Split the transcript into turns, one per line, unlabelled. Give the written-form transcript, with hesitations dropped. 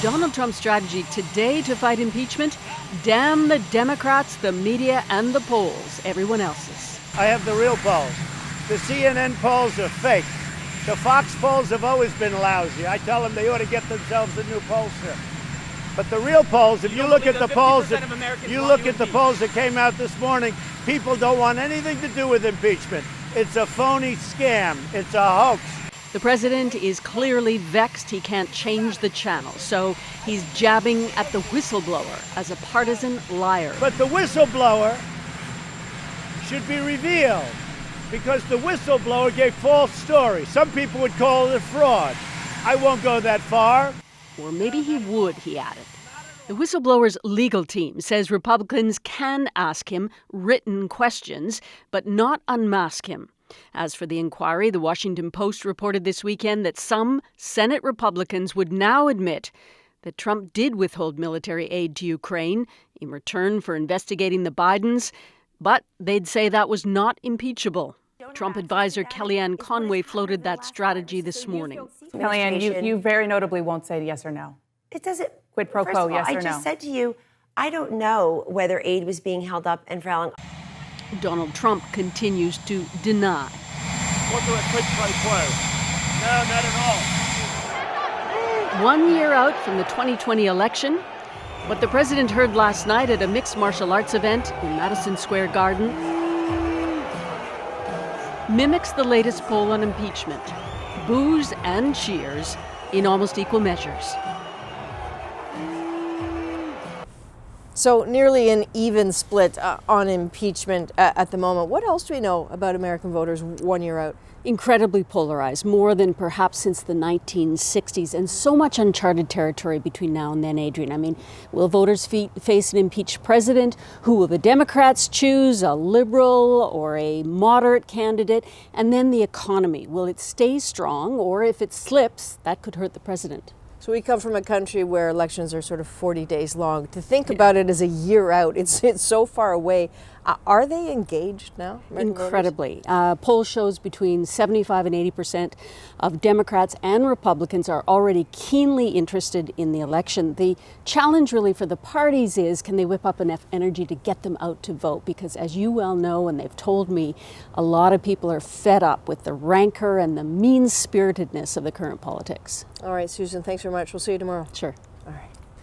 Donald Trump's strategy today to fight impeachment? Damn the Democrats, the media, and the polls, everyone else's.
I have the real polls. The CNN polls are fake. The Fox polls have always been lousy. I tell them they ought to get themselves a new pollster. But the real polls, if you look at the polls, that came out this morning, people don't want anything to do with impeachment. It's a phony scam. It's a hoax.
The president is clearly vexed he can't change the channel, so he's jabbing at the whistleblower as a partisan liar.
But the whistleblower should be revealed because the whistleblower gave false stories. Some people would call it a fraud. I won't go that far.
Or maybe he would, he added. The whistleblower's legal team says Republicans can ask him written questions, but not unmask him. As for the inquiry, the Washington Post reported this weekend that some Senate Republicans would now admit that Trump did withhold military aid to Ukraine in return for investigating the Bidens, but they'd say that was not impeachable. Trump advisor Kellyanne Conway floated that strategy this morning.
Kellyanne, you very notably won't say yes or no.
It doesn't.
Quid pro quo, yes or no?
I just said to you, I don't know whether aid was being held up and for how long.
Donald Trump continues to deny.
What do a quid pro quo? No, not at all.
1 year out from the 2020 election, what the president heard last night at a mixed martial arts event in Madison Square Garden mimics the latest poll on impeachment. Boos and cheers in almost equal measures.
So nearly an even split on impeachment at the moment. What else do we know about American voters 1 year out?
Incredibly polarized, more than perhaps since the 1960s, and so much uncharted territory between now and then, Adrian. I mean, will voters face an impeached president? Who will the Democrats choose, a liberal or a moderate candidate? And then the economy. Will it stay strong, or if it slips, that could hurt the president?
So we come from a country where elections are sort of 40 days long. To think about it as a year out, it's so far away. Are they engaged now?
Incredibly. Poll shows between 75 and 80% of Democrats and Republicans are already keenly interested in the election. The challenge really for the parties is, can they whip up enough energy to get them out to vote? Because as you well know, and they've told me, a lot of people are fed up with the rancor and the mean-spiritedness of the current politics.
All right, Susan, thanks very much. We'll see you tomorrow.
Sure.
All right.